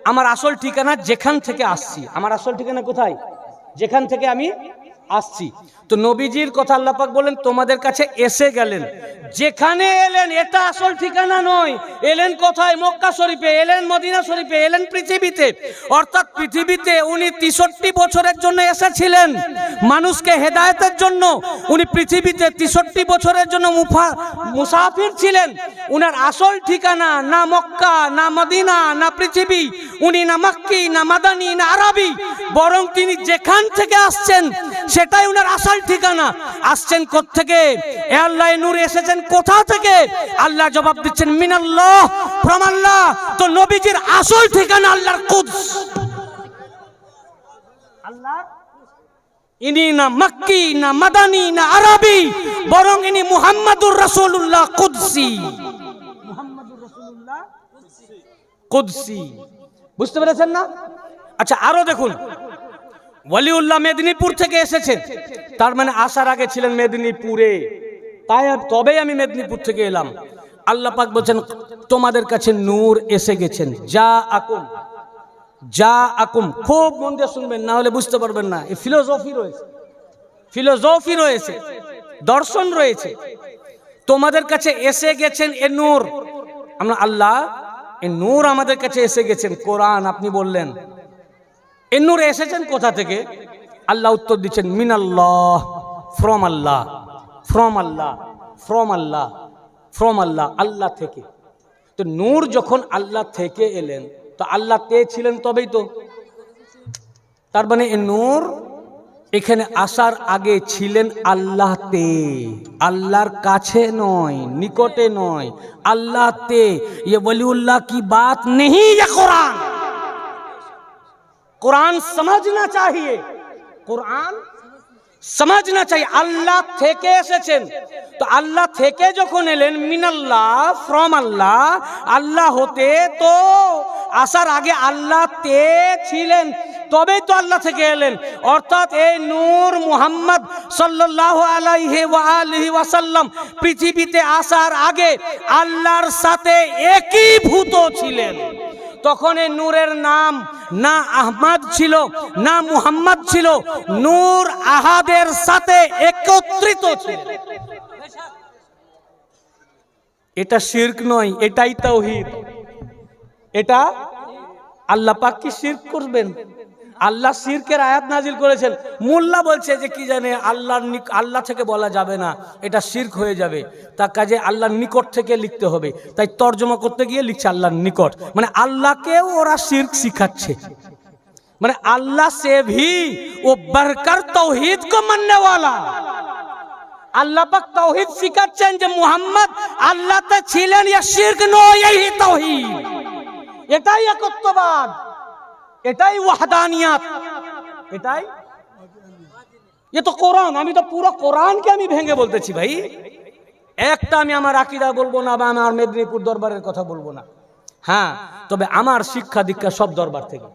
Speaker 1: আমার আসল ঠিকানা যেখান থেকে আসছি। আমার আসল ঠিকানা কোথায়? যেখান থেকে আমি আসছি। তো নবীজির কথা আল্লাহ পাক বলেন তোমাদের কাছে এসে গেলেন, যেখানে এলেন এটা আসল ঠিকানা নয়। এলেন কোথায়? মক্কা শরীফে, এলেন মদিনা শরীফে, এলেন পৃথিবীতে। অর্থাৎ পৃথিবীতে উনি 63 বছরের জন্য এসেছিলেন, মানুষকে হেদায়েতের জন্য। উনি পৃথিবীতে 63 বছরের জন্য মুসাফির ছিলেন। উনার আসল ঠিকানা না মক্কা, না মদিনা, না পৃথিবী। উনি না মক্কি, না মাদানি, না আরবি, বরং তিনি যেখান থেকে আসছেন সেটাই উনার আসল ঠিকানা। আসছেন কোত্থেকে? এ আল্লাহ নূর এসেছেন কোথা থেকে? আল্লাহ জবাব দিচ্ছেন মিনাল্লাহ, ফ্রম আল্লাহ। তো নবীজির আসল ঠিকানা আল্লাহর কুদস। আল্লাহ ইনি না মক্কি, না মাদানি, না আরবি, বরং ইনি মুহাম্মাদুর রাসূলুল্লাহ কুদসি। মুহাম্মাদুর রাসূলুল্লাহ কুদসি। বুঝতে পেরেছেন না? আচ্ছা, আরো দেখুন, ওয়ালিউল্লাহ মেদিনীপুর থেকে এসেছেন, তার মানে আসার আগে ছিলেন মেদিনীপুরে। তাই তবেই আমি মেদিনীপুর থেকে এলাম। আল্লাহ পাক বলছেন তোমাদের কাছে নূর এসে গেছেন। যা আকুম, যা আকুম, খুব মন দিয়ে শুনবেন, না হলে বুঝতে পারবেন না। এই ফিলোসফি রয়েছে, ফিলোসফি রয়েছে, দর্শন রয়েছে। তোমাদের কাছে এসে গেছেন এ নূর। আমরা আল্লাহ এ নূর আমাদের কাছে এসে গেছেন। কোরআন আপনি বললেন এ নূর এসেছেন কোথা থেকে? আল্লাহ উত্তর দিচ্ছেন মিনাল্লাহ, from Allah, from Allah, from Allah, from Allah, Allah থেকে। তো নূর যখন আল্লাহ থেকে এলেন তো আল্লাহ তে ছিলেন তবেই তো। তার মানে এ নূর এখানে আসার আগে ছিলেন আল্লাহতে, আল্লাহর কাছে নয়, নিকটে নয়, আল্লাহতে। ये वलीउल्लाह की बात नहीं, ये कुरान, कुरान समझना चाहिए, कुरान समझना चाहिए। আল্লাহ থেকে এসেছেন, তো আল্লাহ থেকে যখন এলেন মিনাল্লাহ, ফ্রম আল্লাহ, আল্লাহ হতে, তো আসার আগে আল্লাহ তে ছিলেন, তবেই তো আল্লাহ থেকে এলেন। অর্থাৎ এই নূর মুহাম্মদ সাল্লাল্লাহু আলাইহি ওয়া আলিহি ওয়াসাল্লাম পৃথিবীতে আসার আগে আল্লাহর সাথে একীভূত ছিলেন। তখন এই নূরের নাম না আহমদ ছিল, না মুহাম্মদ ছিল, নূর আহাদের সাথে একত্রিত ছিল। এটা শিরক নয়, এটাই তাওহীদ। এটা আল্লাহ পাক কি শিরক করবেন? আল্লাহ শিরকের আয়াত নাজিল করেছেন। মোল্লা বলছে যে কি জানে আল্লাহ থেকে বলা যাবে না, এটা শিরক হয়ে যাবে। তার কাজে আল্লাহর নিকট থেকে লিখতে হবে। তাই তর্জমা করতে গিয়ে লিখছে আল্লাহর নিকট, মানে আল্লাহকেও ওরা শিরক শিখাচ্ছে। মানে আল্লাহ সে ভি ও বরকর তাওহীদ কো মাননে ওয়ালা। আল্লাহ পাক তাওহীদ শিখাচ্ছেন যে মুহাম্মদ আল্লাহতে ছিলেন, ইয়া শিরক নয়, এই তাওহীদ, এটাই একত্ববাদ, এটাই ওয়াহদানিয়াত, এটাই। ये तो কোরআন, আমি তো পুরো কোরআনকে আমি ভেঙে বলতেছি ভাই। একটা আমি আমার আকীদা বলবো না বা আমার মেদিনীপুর দরবারের কথা বলবো না। হ্যাঁ, তবে আমার শিক্ষা দীক্ষা সব দরবার থেকে।